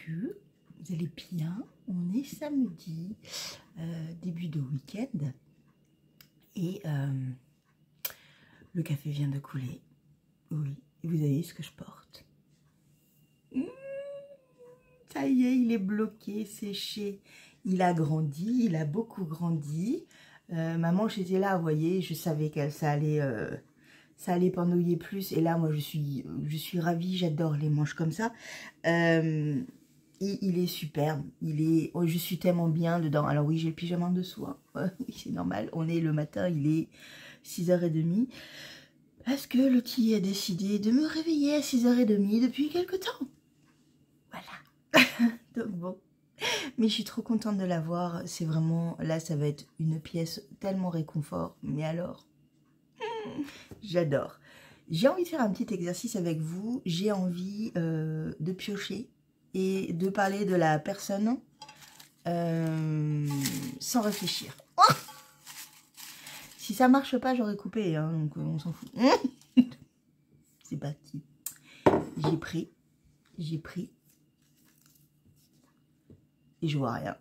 que vous allez bien. On est samedi, début de week-end, et le café vient de couler. Oui, et vous avez vu ce que je porte. Ça y est, il est bloqué, séché. Il a grandi, il a beaucoup grandi. Ma manche était là, vous voyez, je savais que ça allait pendouiller plus. Et là, moi, je suis ravie, j'adore les manches comme ça. Et il est superbe, je suis tellement bien dedans. Alors oui, j'ai le pyjama en dessous, hein. Oui, c'est normal, on est le matin, il est 6h30. Parce que Lottie a décidé de me réveiller à 6h30 depuis quelque temps. Voilà. Donc bon. Mais je suis trop contente de l'avoir. C'est vraiment, là, ça va être une pièce tellement réconfort. Mais alors, j'adore. J'ai envie de faire un petit exercice avec vous. J'ai envie de piocher et de parler de la personne sans réfléchir. Oh, si ça marche pas, j'aurais coupé, hein, donc on s'en fout. C'est parti. J'ai pris, et je vois rien.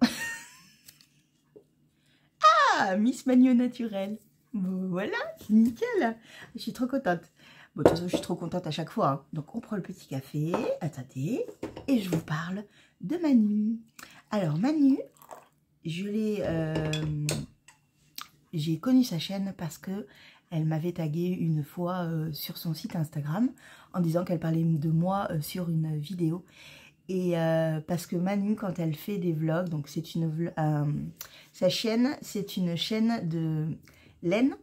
Ah, Miss Manu naturelle. Bon, voilà, c'est nickel. Je suis trop contente. Bon, de toute façon, je suis trop contente à chaque fois, hein. Donc, on prend le petit café, attendez, et je vous parle de Manu. Alors, Manu, j'ai connu sa chaîne parce que elle m'avait tagué une fois sur son site Instagram en disant qu'elle parlait de moi sur une vidéo. Et parce que Manu, quand elle fait des vlogs, donc c'est sa chaîne, c'est une chaîne de laine,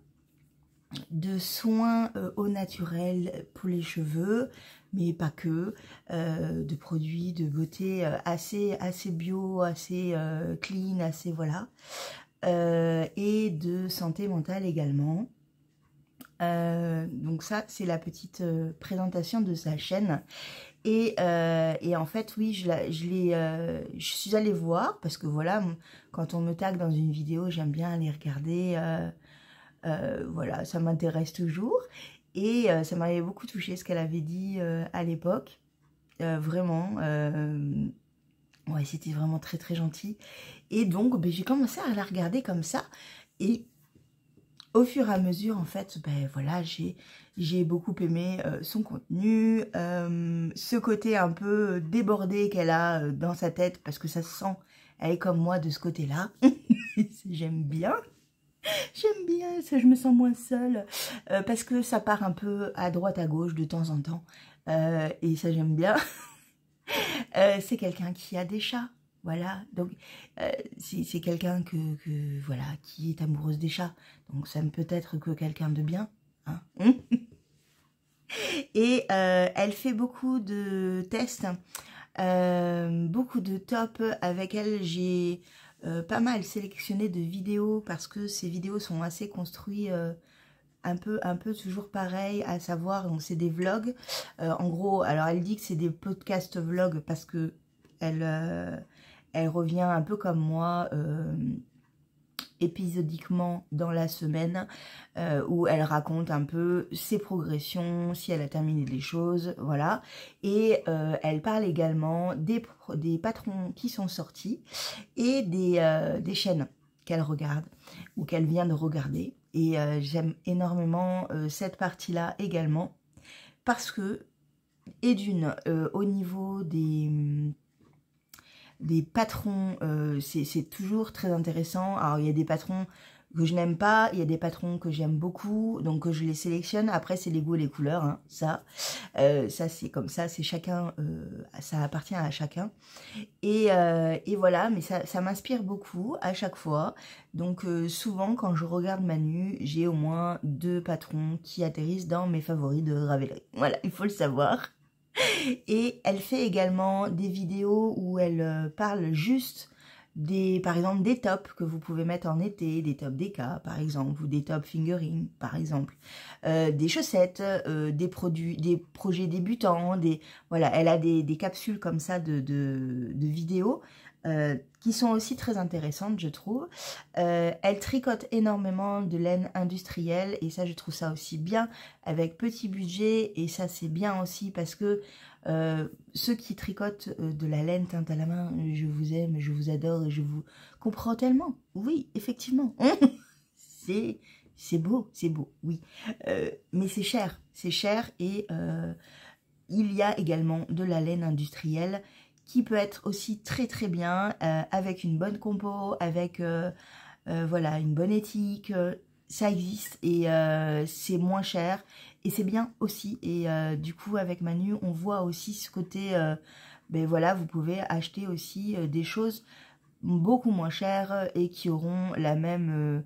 de soins au naturel pour les cheveux, mais pas que, de produits de beauté assez bio, assez clean, assez voilà, et de santé mentale également. Donc ça, c'est la petite présentation de sa chaîne. Et en fait, oui, je suis allée voir, parce que voilà, quand on me tag dans une vidéo, j'aime bien aller regarder. Voilà, ça m'intéresse toujours. Et ça m'avait beaucoup touché ce qu'elle avait dit à l'époque. Vraiment, ouais, c'était vraiment très très gentil. Et donc, ben, j'ai commencé à la regarder comme ça. Et au fur et à mesure, en fait, ben voilà, j'ai beaucoup aimé son contenu, ce côté un peu débordé qu'elle a dans sa tête, parce que ça se sent, elle est comme moi de ce côté-là. J'aime bien. J'aime bien, ça, je me sens moins seule, parce que ça part un peu à droite, à gauche de temps en temps, et ça j'aime bien. C'est quelqu'un qui a des chats, voilà, donc c'est quelqu'un voilà, qui est amoureuse des chats, donc ça ne peut être que quelqu'un de bien, hein. Et elle fait beaucoup de tests, beaucoup de top. Avec elle, j'ai pas mal sélectionné de vidéos parce que ces vidéos sont assez construites un peu toujours pareil, à savoir, donc c'est des vlogs. En gros, alors elle dit que c'est des podcast vlogs parce que elle revient un peu comme moi, épisodiquement dans la semaine, où elle raconte un peu ses progressions, si elle a terminé les choses, voilà. Et elle parle également des patrons qui sont sortis et des chaînes qu'elle regarde ou qu'elle vient de regarder. Et j'aime énormément cette partie-là également, parce que, et d'une, au niveau des patrons, c'est toujours très intéressant. Alors il y a des patrons que je n'aime pas, il y a des patrons que j'aime beaucoup, donc je les sélectionne. Après c'est les goûts et les couleurs, hein, ça c'est comme ça, c'est chacun, ça appartient à chacun. Et voilà, mais ça m'inspire beaucoup à chaque fois. Donc souvent quand je regarde Manu, j'ai au moins 2 patrons qui atterrissent dans mes favoris de Ravelry. Voilà, il faut le savoir. Et elle fait également des vidéos où elle parle juste par exemple, des tops que vous pouvez mettre en été, des tops DK par exemple, ou des tops fingering par exemple, des chaussettes, des projets débutants, voilà, elle a des capsules comme ça de vidéos qui sont aussi très intéressantes, je trouve. Elle tricote énormément de laine industrielle et ça, je trouve ça aussi bien avec petit budget. Et ça, c'est bien aussi parce que ceux qui tricotent de la laine teinte à la main, je vous aime, je vous adore et je vous comprends tellement. Oui, effectivement. C'est beau, oui. Mais c'est cher et il y a également de la laine industrielle qui peut être aussi très très bien avec une bonne compo, avec voilà, une bonne éthique. Ça existe et c'est moins cher et c'est bien aussi. Et du coup, avec Manu, on voit aussi ce côté, ben voilà, vous pouvez acheter aussi des choses beaucoup moins chères et qui auront la même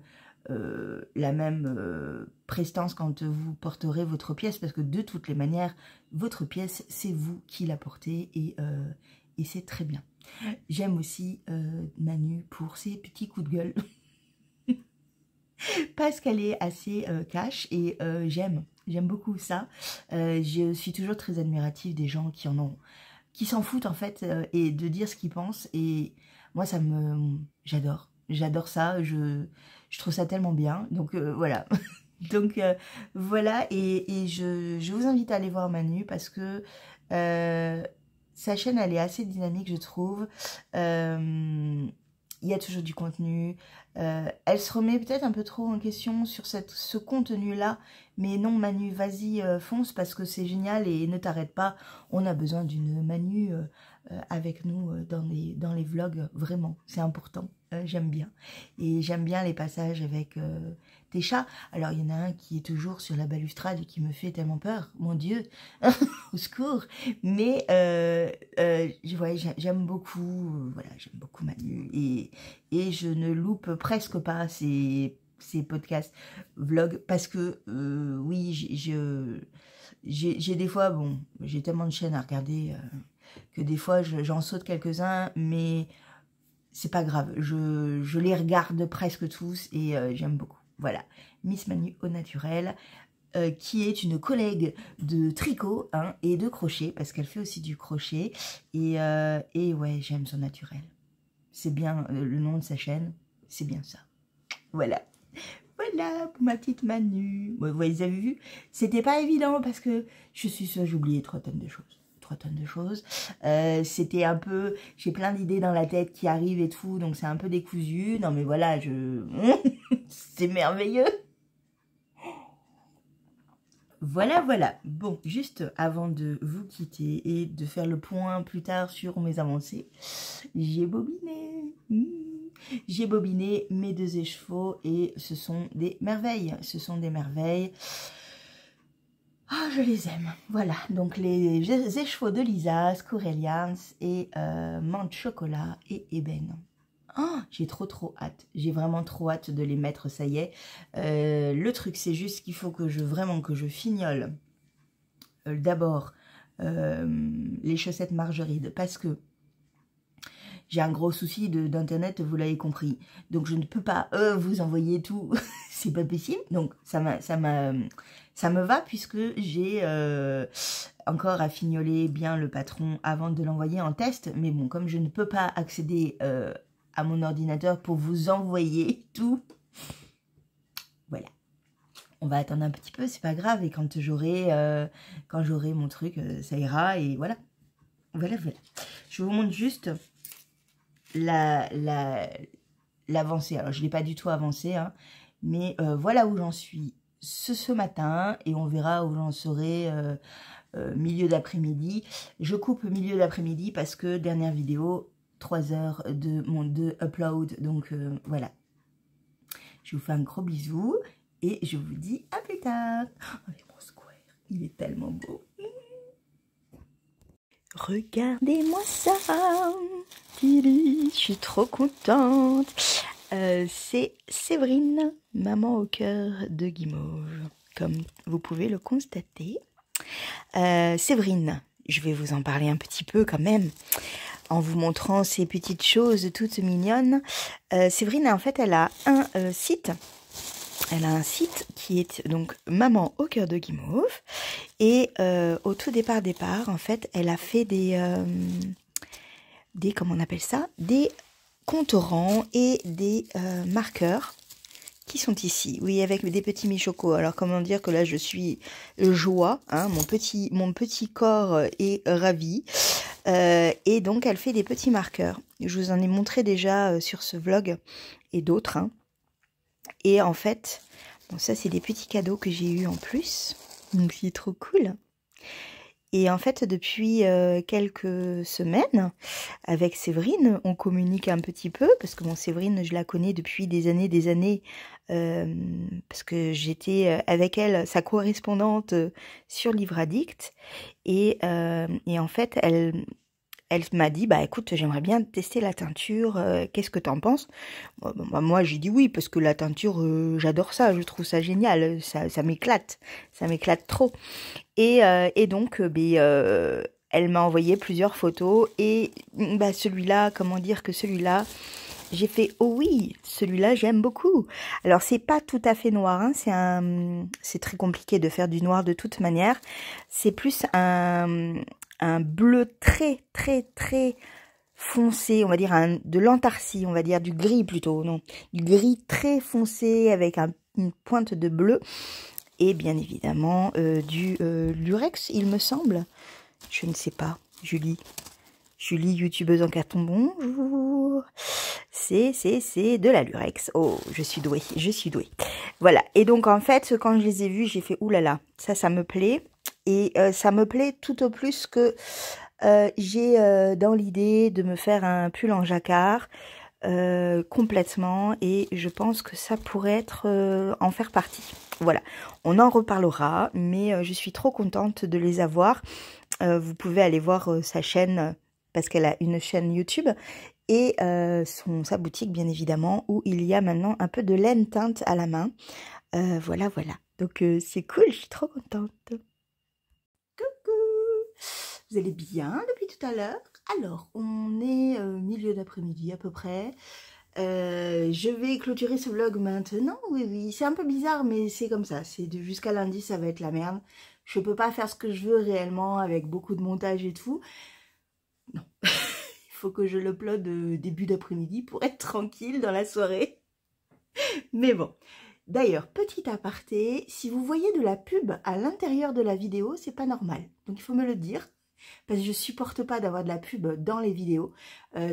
prestance quand vous porterez votre pièce, parce que de toutes les manières, votre pièce, c'est vous qui la portez et c'est très bien. J'aime aussi Manu pour ses petits coups de gueule, parce qu'elle est assez cash et j'aime beaucoup ça. Je suis toujours très admirative des gens qui s'en foutent en fait et de dire ce qu'ils pensent, et moi j'adore ça, je trouve ça tellement bien, donc voilà. Donc voilà, et je vous invite à aller voir Manu parce que sa chaîne, elle est assez dynamique, je trouve. Il y a toujours du contenu. Elle se remet peut-être un peu trop en question sur ce contenu-là. Mais non, Manu, vas-y, fonce parce que c'est génial et ne t'arrête pas. On a besoin d'une Manu avec nous dans les vlogs, vraiment. C'est important. J'aime bien. Et j'aime bien les passages avec tes chats. Alors, il y en a un qui est toujours sur la balustrade et qui me fait tellement peur. Mon Dieu, au secours. Mais ouais, j'aime beaucoup, voilà, j'aime beaucoup Manu. Et je ne loupe presque pas ces podcasts, vlogs, parce que oui, j'ai des fois, bon, j'ai tellement de chaînes à regarder que des fois j'en saute quelques-uns, mais c'est pas grave, je les regarde presque tous et j'aime beaucoup. Voilà, Miss Manu au naturel, qui est une collègue de tricot hein, et de crochet, parce qu'elle fait aussi du crochet, et ouais, j'aime son naturel. C'est bien le nom de sa chaîne, c'est bien ça. Voilà. Voilà pour ma petite Manu. Bon, vous avez vu, c'était pas évident parce que je suis sûre j'ai oublié 3 tonnes de choses. 3 tonnes de choses. C'était un peu, j'ai plein d'idées dans la tête qui arrivent et tout, donc c'est un peu décousu. Non mais voilà, c'est merveilleux. Voilà, voilà. Bon, juste avant de vous quitter et de faire le point plus tard sur mes avancées, j'ai bobiné. J'ai bobiné mes 2 écheveaux et ce sont des merveilles. Ce sont des merveilles. Ah, je les aime. Voilà, donc les écheveaux de Lisa, Scourelians et menthe chocolat et ébène. Oh, j'ai trop hâte. J'ai vraiment trop hâte de les mettre, ça y est. Le truc, c'est juste qu'il faut que vraiment que je fignole d'abord les chaussettes Margeride parce que j'ai un gros souci d'internet, vous l'avez compris. Donc je ne peux pas vous envoyer tout, c'est pas possible. Donc ça me va puisque j'ai encore à fignoler bien le patron avant de l'envoyer en test. Mais bon, comme je ne peux pas accéder à mon ordinateur pour vous envoyer tout, voilà. On va attendre un petit peu, c'est pas grave. Et quand j'aurai mon truc, ça ira. Et voilà. Voilà. Je vous montre juste l'avancée. Alors, je ne l'ai pas du tout avancé, hein, mais voilà où j'en suis ce matin. Et on verra où j'en serai milieu d'après-midi. Je coupe milieu d'après-midi parce que dernière vidéo, 3 heures de upload. Donc, voilà. Je vous fais un gros bisou. Et je vous dis à plus tard. Oh, mon square, il est tellement beau. Regardez-moi ça. Je suis trop contente. C'est Séverine, maman au cœur de guimauve, comme vous pouvez le constater. Séverine, je vais vous en parler un petit peu quand même, en vous montrant ces petites choses toutes mignonnes. Séverine, en fait, elle a un site. Elle a un site qui est donc Maman au cœur de guimauve. Et au tout départ, en fait, elle a fait des comment on appelle ça? Des compte au rang et des marqueurs qui sont ici. Oui, avec des petits michocos. Alors, comment dire que là, je suis joie. Hein, mon petit corps est ravi. Et donc, elle fait des petits marqueurs. Je vous en ai montré déjà sur ce vlog et d'autres. Hein. Et en fait, bon, ça, c'est des petits cadeaux que j'ai eu en plus. Donc, c'est trop cool. Et en fait, depuis quelques semaines, avec Séverine, on communique un petit peu, parce que bon, Séverine, je la connais depuis des années, parce que j'étais avec elle, sa correspondante sur Livre Addict, et en fait, elle m'a dit, bah écoute, j'aimerais bien tester la teinture, qu'est-ce que t'en penses? Moi, j'ai dit oui, parce que la teinture, j'adore ça, je trouve ça génial, ça m'éclate trop. Et donc, elle m'a envoyé plusieurs photos, et celui-là, comment dire que celui-là, j'ai fait, oh oui, celui-là, j'aime beaucoup. Alors, c'est pas tout à fait noir, hein, c'est très compliqué de faire du noir de toute manière, c'est plus un bleu très foncé, on va dire de l'antarcie, on va dire du gris plutôt, non, du gris très foncé avec une pointe de bleu et bien évidemment du lurex, il me semble. Je ne sais pas, Julie, youtubeuse en carton, bonjour. C'est de la lurex. Oh, je suis douée. Voilà. Et donc en fait, quand je les ai vus, j'ai fait oulala, ça me plaît. Et ça me plaît tout au plus que j'ai dans l'idée de me faire un pull en jacquard complètement, et je pense que ça pourrait en faire partie. Voilà, on en reparlera, mais je suis trop contente de les avoir. Vous pouvez aller voir sa chaîne, parce qu'elle a une chaîne YouTube, et sa boutique bien évidemment, où il y a maintenant un peu de laine teinte à la main. Voilà. Donc c'est cool, je suis trop contente. Vous allez bien depuis tout à l'heure? Alors, on est milieu d'après-midi à peu près. Je vais clôturer ce vlog maintenant. Oui, c'est un peu bizarre, mais c'est comme ça. Jusqu'à lundi, ça va être la merde. Je peux pas faire ce que je veux réellement avec beaucoup de montage et tout. Non. Il faut que je l'upload début d'après-midi pour être tranquille dans la soirée. Mais bon. D'ailleurs, petit aparté, si vous voyez de la pub à l'intérieur de la vidéo, c'est pas normal. Donc il faut me le dire. Parce que je supporte pas d'avoir de la pub dans les vidéos.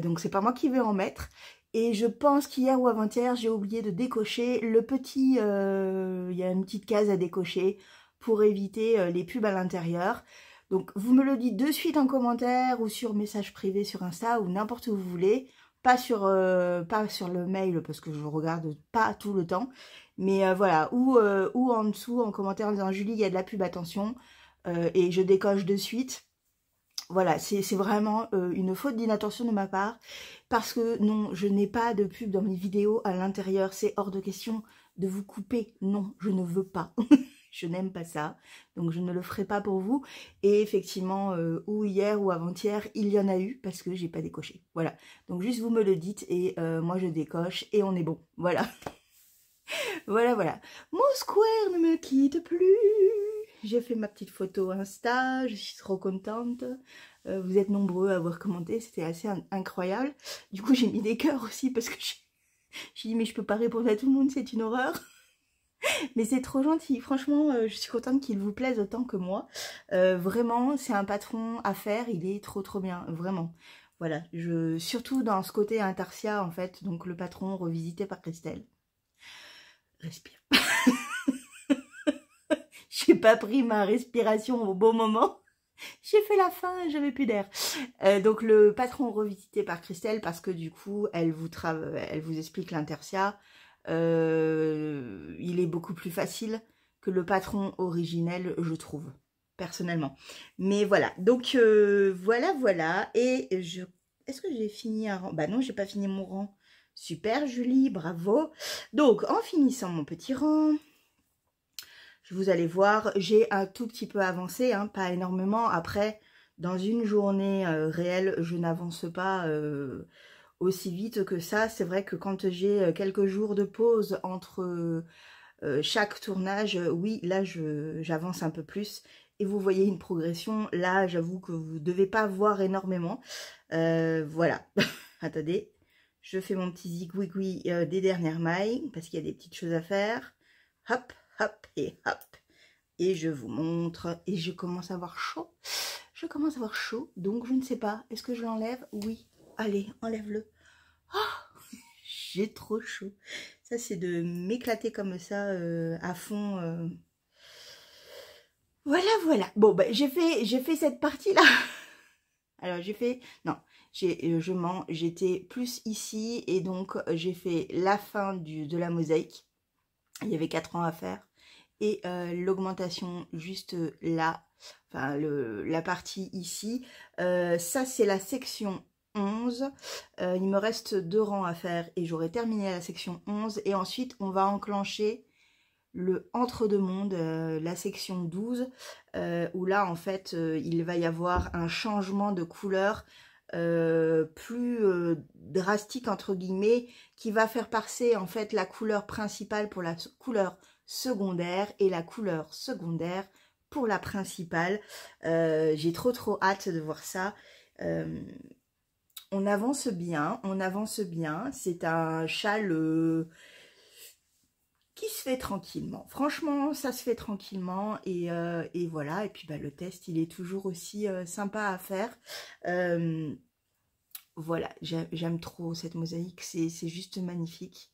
Donc c'est pas moi qui vais en mettre. Et je pense qu'hier ou avant-hier, j'ai oublié de décocher le petit... il y a une petite case à décocher pour éviter les pubs à l'intérieur. Donc vous me le dites de suite en commentaire ou sur message privé sur Insta ou n'importe où vous voulez. Pas sur le mail parce que je regarde pas tout le temps. Mais voilà, ou en dessous en commentaire en disant Julie, il y a de la pub, attention. Et je décoche de suite. Voilà, c'est vraiment une faute d'inattention de ma part, parce que non, je n'ai pas de pub dans mes vidéos à l'intérieur, c'est hors de question de vous couper, non, je ne veux pas, je n'aime pas ça, donc je ne le ferai pas pour vous, et effectivement, ou hier ou avant-hier, il y en a eu, parce que j'ai pas décoché, voilà, donc juste vous me le dites, et moi je décoche, et on est bon, voilà. Voilà, mon square ne me quitte plus. J'ai fait ma petite photo Insta, je suis trop contente. Vous êtes nombreux à avoir commenté, c'était assez incroyable. Du coup, j'ai mis des cœurs aussi parce que j'ai dit, mais je peux pas répondre à tout le monde, c'est une horreur. Mais c'est trop gentil, franchement, je suis contente qu'il vous plaise autant que moi. Vraiment, c'est un patron à faire, il est trop bien, vraiment. Voilà, surtout dans ce côté Intarsia, en fait, donc le patron revisité par Christelle. Respire. J'ai pas pris ma respiration au bon moment. J'ai fait la fin, j'avais plus d'air. Donc le patron revisité par Christelle, parce que du coup, elle vous explique l'Intarsia. Il est beaucoup plus facile que le patron originel, je trouve, personnellement. Mais voilà, donc voilà. Et est-ce que j'ai fini un rang? Bah non, j'ai pas fini mon rang. Super Julie, bravo. Donc en finissant mon petit rang, vous allez voir, j'ai un tout petit peu avancé, hein, pas énormément. Après, dans une journée réelle, je n'avance pas aussi vite que ça. C'est vrai que quand j'ai quelques jours de pause entre chaque tournage, oui, là, j'avance un peu plus. Et vous voyez une progression. Là, j'avoue que vous ne devez pas voir énormément. Voilà. Attendez, Je fais mon petit zigouigoui des dernières mailles parce qu'il y a des petites choses à faire. Hop, hop et hop. Et je vous montre. Et je commence à avoir chaud. Je commence à avoir chaud. Donc je ne sais pas. Est-ce que je l'enlève? Oui. Allez, enlève-le. Oh, j'ai trop chaud. Ça, c'est de m'éclater comme ça à fond. Voilà, voilà. Bon, ben, j'ai fait cette partie-là. Alors, j'ai fait... Non, je mens. J'étais plus ici. Et donc, j'ai fait la fin de la mosaïque. Il y avait 4 rangs à faire. Et l'augmentation juste là. Enfin, la partie ici. Ça, c'est la section 11. Il me reste 2 rangs à faire. Et j'aurai terminé la section 11. Et ensuite, on va enclencher le entre-deux-mondes, la section 12, où là, en fait, il va y avoir un changement de couleur plus drastique, entre guillemets, qui va faire passer, en fait, la couleur principale pour la couleur secondaire et la couleur secondaire pour la principale. J'ai trop hâte de voir ça. On avance bien, on avance bien. C'est un châle... qui se fait tranquillement. Franchement, ça se fait tranquillement et voilà. Et puis bah, le test, il est toujours aussi sympa à faire. Voilà, j'aime trop cette mosaïque, c'est juste magnifique.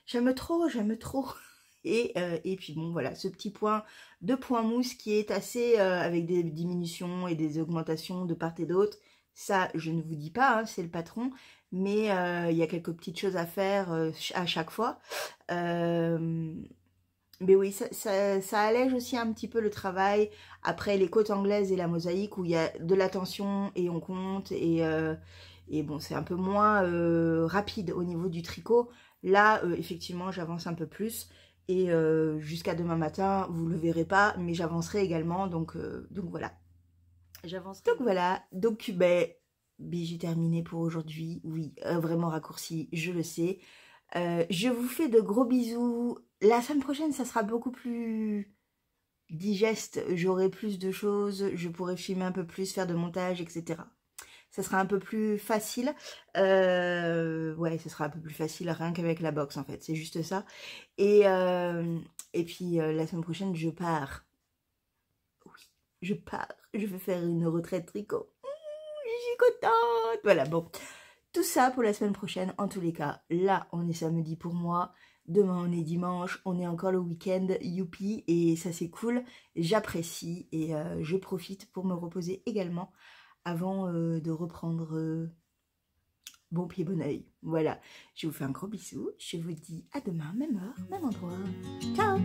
J'aime trop, j'aime trop. Et puis bon, voilà, ce petit point de point mousse qui est assez avec des diminutions et des augmentations de part et d'autre. Ça, je ne vous dis pas, hein, c'est le patron. Mais il y a quelques petites choses à faire à chaque fois. Mais oui, ça allège aussi un petit peu le travail. Après les côtes anglaises et la mosaïque où il y a de l'attention et on compte. Et bon, c'est un peu moins rapide au niveau du tricot. Là, effectivement, j'avance un peu plus. Et jusqu'à demain matin, vous ne le verrez pas, mais j'avancerai également. Donc voilà. J'avancerai. Donc voilà. Donc, ben, j'ai terminé pour aujourd'hui. Oui, vraiment raccourci, je le sais. Je vous fais de gros bisous. La semaine prochaine, ça sera beaucoup plus digeste. J'aurai plus de choses. Je pourrai filmer un peu plus, faire de montage, etc. Ça sera un peu plus facile. Ouais, ça sera un peu plus facile rien qu'avec la box, en fait. C'est juste ça. Et puis, la semaine prochaine, je pars. Oui, je pars. Je vais faire une retraite tricot. Je suis contente. Voilà, bon. Tout ça pour la semaine prochaine. En tous les cas, là, on est samedi pour moi. Demain, on est dimanche. On est encore le week-end. Youpi. Et ça, c'est cool. J'apprécie. Et je profite pour me reposer également avant de reprendre bon pied, bon oeil. Voilà. Je vous fais un gros bisou. Je vous dis à demain, même heure, même endroit. Ciao!